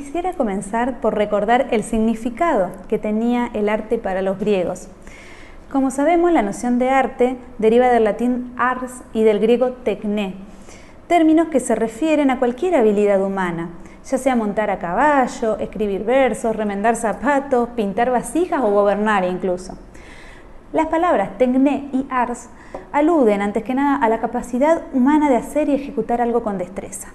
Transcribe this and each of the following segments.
Quisiera comenzar por recordar el significado que tenía el arte para los griegos. Como sabemos, la noción de arte deriva del latín ars y del griego tekné, términos que se refieren a cualquier habilidad humana, ya sea montar a caballo, escribir versos, remendar zapatos, pintar vasijas o gobernar incluso. Las palabras tekné y ars aluden antes que nada a la capacidad humana de hacer y ejecutar algo con destreza.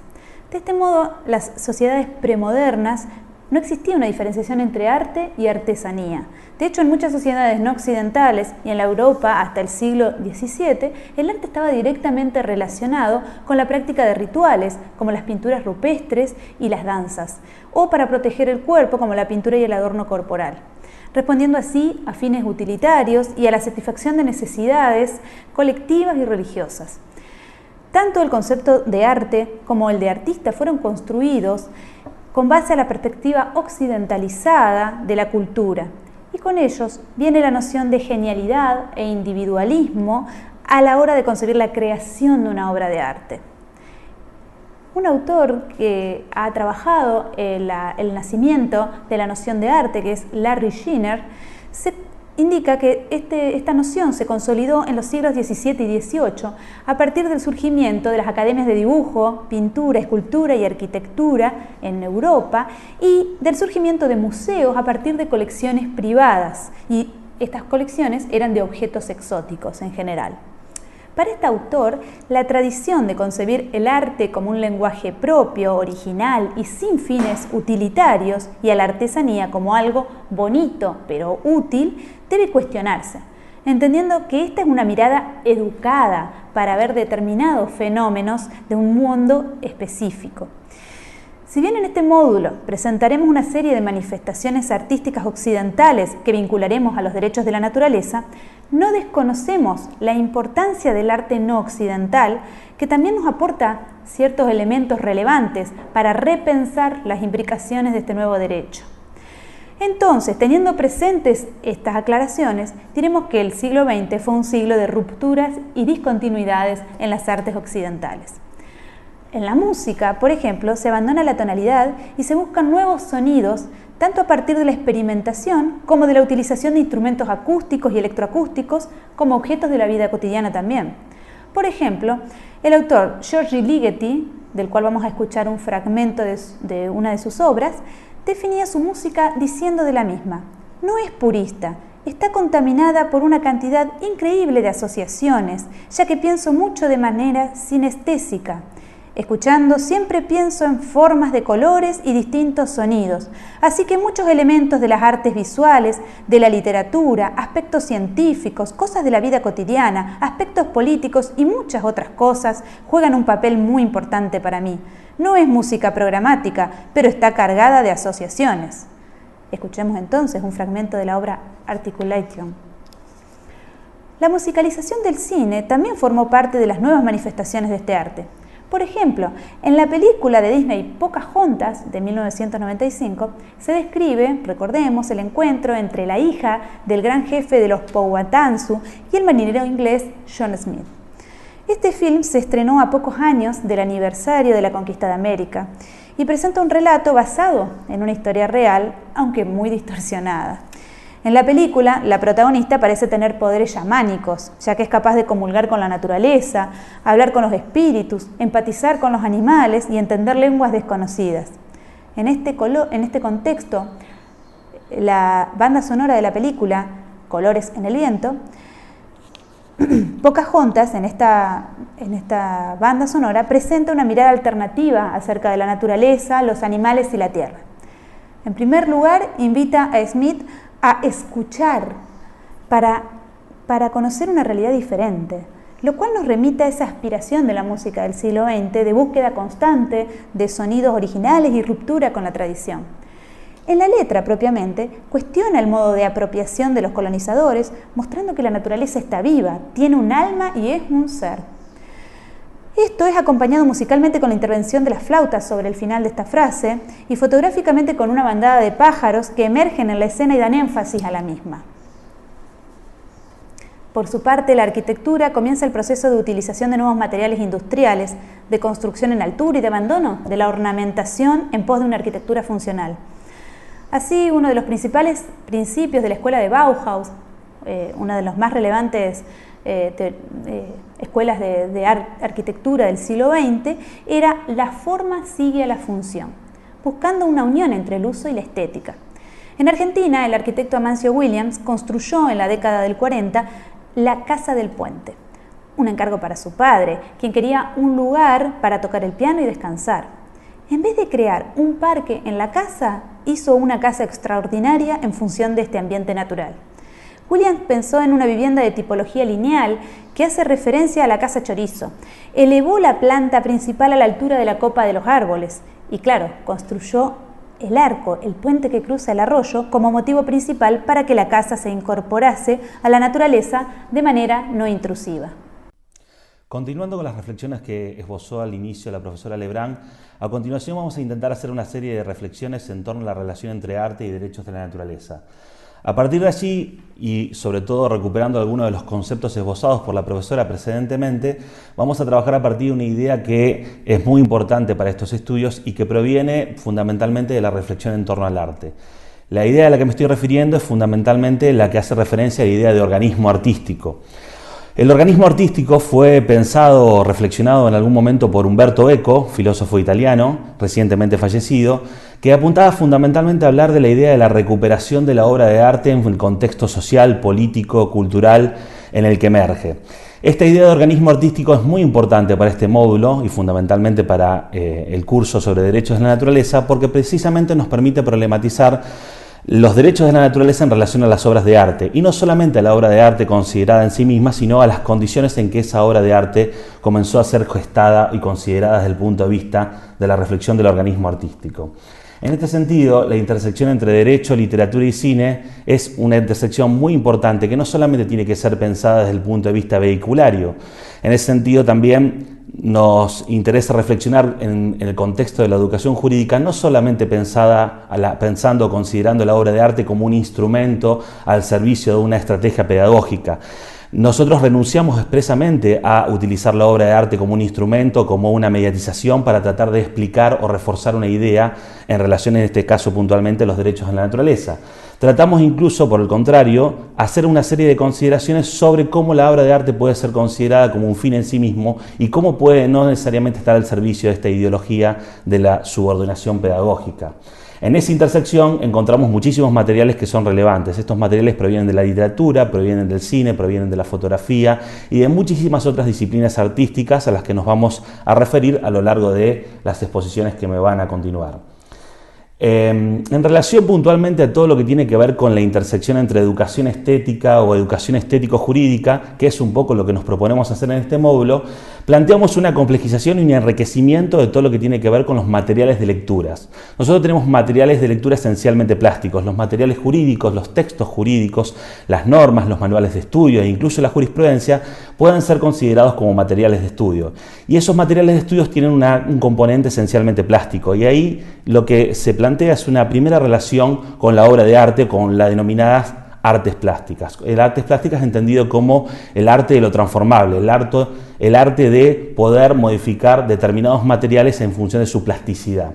De este modo, las sociedades premodernas no existía una diferenciación entre arte y artesanía. De hecho, en muchas sociedades no occidentales y en la Europa hasta el siglo XVII, el arte estaba directamente relacionado con la práctica de rituales, como las pinturas rupestres y las danzas, o para proteger el cuerpo, como la pintura y el adorno corporal, respondiendo así a fines utilitarios y a la satisfacción de necesidades colectivas y religiosas. Tanto el concepto de arte como el de artista fueron construidos con base a la perspectiva occidentalizada de la cultura, y con ellos viene la noción de genialidad e individualismo a la hora de concebir la creación de una obra de arte. Un autor que ha trabajado el nacimiento de la noción de arte, que es Larry Skinner, indica que esta noción se consolidó en los siglos XVII y XVIII a partir del surgimiento de las academias de dibujo, pintura, escultura y arquitectura en Europa y del surgimiento de museos a partir de colecciones privadas, y estas colecciones eran de objetos exóticos en general. Para este autor, la tradición de concebir el arte como un lenguaje propio, original y sin fines utilitarios, y a la artesanía como algo bonito pero útil, debe cuestionarse, entendiendo que esta es una mirada educada para ver determinados fenómenos de un mundo específico. Si bien en este módulo presentaremos una serie de manifestaciones artísticas occidentales que vincularemos a los derechos de la naturaleza, no desconocemos la importancia del arte no occidental, que también nos aporta ciertos elementos relevantes para repensar las implicaciones de este nuevo derecho. Entonces, teniendo presentes estas aclaraciones, diremos que el siglo XX fue un siglo de rupturas y discontinuidades en las artes occidentales. En la música, por ejemplo, se abandona la tonalidad y se buscan nuevos sonidos, tanto a partir de la experimentación como de la utilización de instrumentos acústicos y electroacústicos como objetos de la vida cotidiana también. Por ejemplo, el autor György Ligeti, del cual vamos a escuchar un fragmento de una de sus obras, definía su música diciendo de la misma: no es purista, está contaminada por una cantidad increíble de asociaciones, ya que pienso mucho de manera sinestésica. Escuchando siempre pienso en formas de colores y distintos sonidos, así que muchos elementos de las artes visuales, de la literatura, aspectos científicos, cosas de la vida cotidiana, aspectos políticos y muchas otras cosas juegan un papel muy importante para mí. No es música programática, pero está cargada de asociaciones. Escuchemos entonces un fragmento de la obra Articulation. La musicalización del cine también formó parte de las nuevas manifestaciones de este arte. Por ejemplo, en la película de Disney Pocahontas de 1995 se describe, recordemos, el encuentro entre la hija del gran jefe de los Powhatan y el marinero inglés John Smith. Este film se estrenó a pocos años del aniversario de la conquista de América y presenta un relato basado en una historia real, aunque muy distorsionada. En la película, la protagonista parece tener poderes chamánicos, ya que es capaz de comulgar con la naturaleza, hablar con los espíritus, empatizar con los animales y entender lenguas desconocidas. En este contexto, la banda sonora de la película, Colores en el viento, Pocahontas, en esta banda sonora, presenta una mirada alternativa acerca de la naturaleza, los animales y la tierra. En primer lugar, invita a Smith a escuchar para conocer una realidad diferente, lo cual nos remite a esa aspiración de la música del siglo XX de búsqueda constante de sonidos originales y ruptura con la tradición. En la letra propiamente cuestiona el modo de apropiación de los colonizadores, mostrando que la naturaleza está viva, tiene un alma y es un ser. Esto es acompañado musicalmente con la intervención de las flautas sobre el final de esta frase y fotográficamente con una bandada de pájaros que emergen en la escena y dan énfasis a la misma. Por su parte, la arquitectura comienza el proceso de utilización de nuevos materiales industriales, de construcción en altura y de abandono de la ornamentación en pos de una arquitectura funcional. Así, uno de los principales principios de la escuela de Bauhaus, una de las más relevantes escuelas de arquitectura del siglo XX, era la forma sigue a la función, buscando una unión entre el uso y la estética. En Argentina, el arquitecto Amancio Williams construyó en la década del 40 la Casa del Puente, un encargo para su padre, quien quería un lugar para tocar el piano y descansar. En vez de crear un parque en la casa, hizo una casa extraordinaria en función de este ambiente natural. Williams pensó en una vivienda de tipología lineal que hace referencia a la casa chorizo. Elevó la planta principal a la altura de la copa de los árboles y, claro, construyó el arco, el puente que cruza el arroyo, como motivo principal para que la casa se incorporase a la naturaleza de manera no intrusiva. Continuando con las reflexiones que esbozó al inicio la profesora Lebrán, a continuación vamos a intentar hacer una serie de reflexiones en torno a la relación entre arte y derechos de la naturaleza. A partir de allí, y sobre todo recuperando algunos de los conceptos esbozados por la profesora precedentemente, vamos a trabajar a partir de una idea que es muy importante para estos estudios y que proviene fundamentalmente de la reflexión en torno al arte. La idea a la que me estoy refiriendo es fundamentalmente la que hace referencia a la idea de organismo artístico. El organismo artístico fue pensado o reflexionado en algún momento por Umberto Eco, filósofo italiano, recientemente fallecido, que apuntaba fundamentalmente a hablar de la idea de la recuperación de la obra de arte en el contexto social, político, cultural en el que emerge. Esta idea de organismo artístico es muy importante para este módulo y fundamentalmente para el curso sobre derechos de la naturaleza, porque precisamente nos permite problematizar los derechos de la naturaleza en relación a las obras de arte, y no solamente a la obra de arte considerada en sí misma, sino a las condiciones en que esa obra de arte comenzó a ser gestada y considerada desde el punto de vista de la reflexión del organismo artístico. En este sentido, la intersección entre derecho, literatura y cine es una intersección muy importante que no solamente tiene que ser pensada desde el punto de vista vehiculario. En ese sentido también nos interesa reflexionar en el contexto de la educación jurídica, no solamente pensando o considerando la obra de arte como un instrumento al servicio de una estrategia pedagógica. Nosotros renunciamos expresamente a utilizar la obra de arte como un instrumento, como una mediatización para tratar de explicar o reforzar una idea en relación, en este caso puntualmente, a los derechos de la naturaleza. Tratamos incluso, por el contrario, hacer una serie de consideraciones sobre cómo la obra de arte puede ser considerada como un fin en sí mismo y cómo puede no necesariamente estar al servicio de esta ideología de la subordinación pedagógica. En esa intersección encontramos muchísimos materiales que son relevantes. Estos materiales provienen de la literatura, provienen del cine, provienen de la fotografía y de muchísimas otras disciplinas artísticas a las que nos vamos a referir a lo largo de las exposiciones que me van a continuar. En relación puntualmente a todo lo que tiene que ver con la intersección entre educación estética o educación estético-jurídica, que es un poco lo que nos proponemos hacer en este módulo, planteamos una complejización y un enriquecimiento de todo lo que tiene que ver con los materiales de lecturas. Nosotros tenemos materiales de lectura esencialmente plásticos, los materiales jurídicos, los textos jurídicos, las normas, los manuales de estudio e incluso la jurisprudencia pueden ser considerados como materiales de estudio. Y esos materiales de estudio tienen un componente esencialmente plástico y ahí lo que se plantea es una primera relación con la obra de arte, con la denominada artes plásticas. El artes plásticas entendido como el arte de lo transformable, el arte de poder modificar determinados materiales en función de su plasticidad.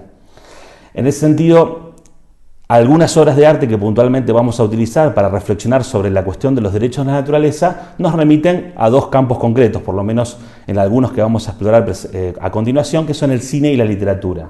En ese sentido, algunas obras de arte que puntualmente vamos a utilizar para reflexionar sobre la cuestión de los derechos de la naturaleza nos remiten a dos campos concretos, por lo menos en algunos que vamos a explorar a continuación, que son el cine y la literatura.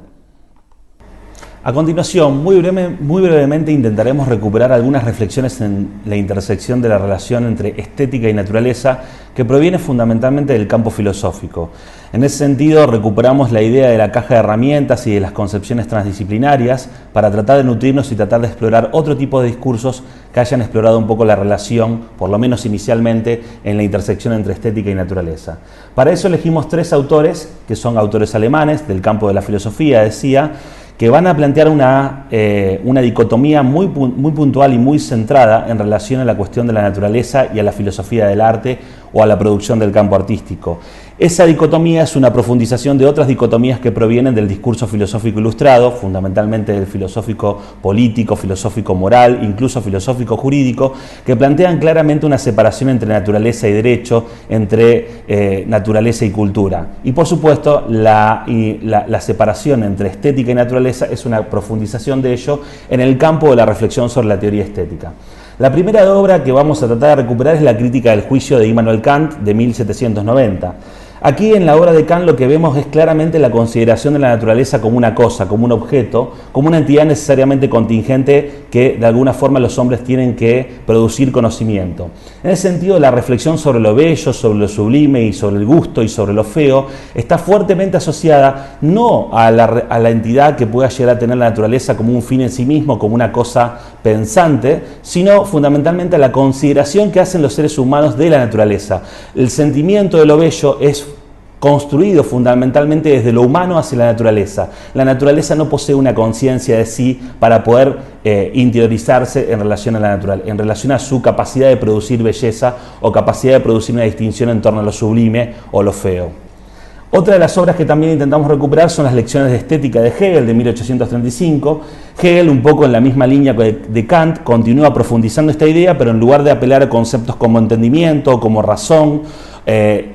A continuación, muy brevemente intentaremos recuperar algunas reflexiones en la intersección de la relación entre estética y naturaleza que proviene fundamentalmente del campo filosófico. En ese sentido, recuperamos la idea de la caja de herramientas y de las concepciones transdisciplinarias para tratar de nutrirnos y tratar de explorar otro tipo de discursos que hayan explorado un poco la relación, por lo menos inicialmente, en la intersección entre estética y naturaleza. Para eso elegimos tres autores, que son autores alemanes del campo de la filosofía, decía, que van a plantear una dicotomía muy puntual y muy centrada en relación a la cuestión de la naturaleza y a la filosofía del arte o a la producción del campo artístico. Esa dicotomía es una profundización de otras dicotomías que provienen del discurso filosófico ilustrado, fundamentalmente del filosófico político, filosófico moral, incluso filosófico jurídico, que plantean claramente una separación entre naturaleza y derecho, entre naturaleza y cultura. Y por supuesto, la separación entre estética y naturaleza es una profundización de ello en el campo de la reflexión sobre la teoría estética. La primera obra que vamos a tratar de recuperar es la Crítica del Juicio de Immanuel Kant de 1790. Aquí en la obra de Kant lo que vemos es claramente la consideración de la naturaleza como una cosa, como un objeto, como una entidad necesariamente contingente que de alguna forma los hombres tienen que producir conocimiento. En ese sentido, la reflexión sobre lo bello, sobre lo sublime y sobre el gusto y sobre lo feo está fuertemente asociada no a la entidad que pueda llegar a tener la naturaleza como un fin en sí mismo, como una cosa pensante, sino fundamentalmente a la consideración que hacen los seres humanos de la naturaleza. El sentimiento de lo bello es construido fundamentalmente desde lo humano hacia la naturaleza. La naturaleza no posee una conciencia de sí para poder interiorizarse en relación a la naturaleza, en relación a su capacidad de producir belleza o capacidad de producir una distinción en torno a lo sublime o lo feo. Otra de las obras que también intentamos recuperar son las Lecciones de Estética de Hegel de 1835. Hegel, un poco en la misma línea de Kant, continúa profundizando esta idea, pero en lugar de apelar a conceptos como entendimiento, como razón,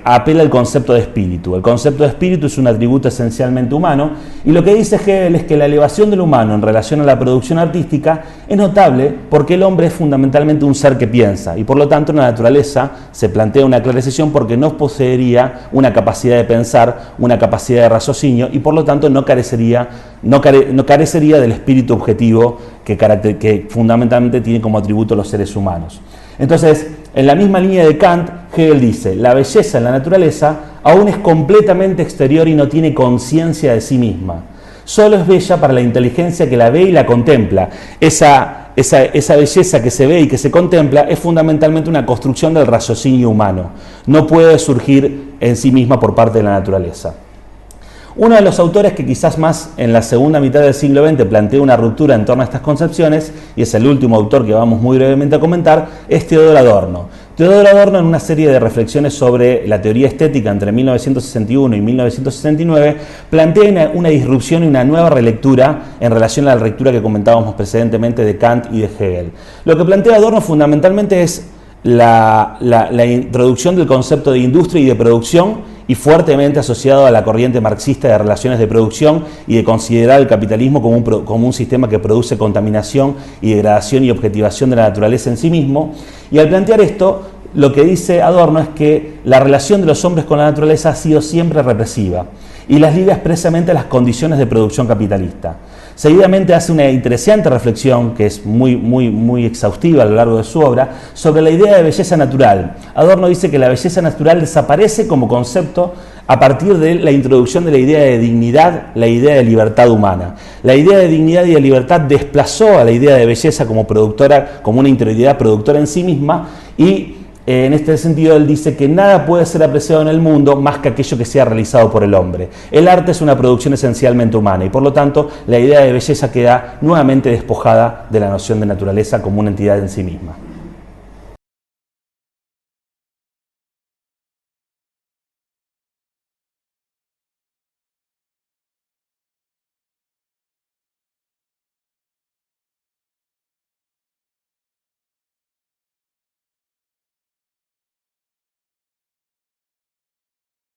apela al concepto de espíritu. El concepto de espíritu es un atributo esencialmente humano, y lo que dice Hegel es que la elevación del humano en relación a la producción artística es notable porque el hombre es fundamentalmente un ser que piensa, y por lo tanto en la naturaleza se plantea una clara decisión porque no poseería una capacidad de pensar, una capacidad de raciocinio, y por lo tanto no carecería del espíritu objetivo que fundamentalmente tiene como atributo los seres humanos. Entonces, en la misma línea de Kant, Hegel dice: la belleza en la naturaleza aún es completamente exterior y no tiene conciencia de sí misma. Solo es bella para la inteligencia que la ve y la contempla. Esa belleza que se ve y que se contempla es fundamentalmente una construcción del raciocinio humano. No puede surgir en sí misma por parte de la naturaleza. Uno de los autores que quizás más en la segunda mitad del siglo XX plantea una ruptura en torno a estas concepciones, y es el último autor que vamos muy brevemente a comentar, es Theodor Adorno. Theodor Adorno, en una serie de reflexiones sobre la teoría estética entre 1961 y 1969, plantea una disrupción y una nueva relectura en relación a la lectura que comentábamos precedentemente de Kant y de Hegel. Lo que plantea Adorno fundamentalmente es la introducción del concepto de industria y de producción, y fuertemente asociado a la corriente marxista de relaciones de producción y de considerar el capitalismo como un sistema que produce contaminación y degradación y objetivación de la naturaleza en sí mismo. Y al plantear esto, lo que dice Adorno es que la relación de los hombres con la naturaleza ha sido siempre represiva y las liga expresamente a las condiciones de producción capitalista. Seguidamente hace una interesante reflexión, que es muy exhaustiva a lo largo de su obra, sobre la idea de belleza natural. Adorno dice que la belleza natural desaparece como concepto a partir de la introducción de la idea de dignidad, la idea de libertad humana. La idea de dignidad y de libertad desplazó a la idea de belleza como productora, como una interioridad productora en sí misma, y en este sentido, él dice que nada puede ser apreciado en el mundo más que aquello que sea realizado por el hombre. El arte es una producción esencialmente humana y por lo tanto la idea de belleza queda nuevamente despojada de la noción de naturaleza como una entidad en sí misma.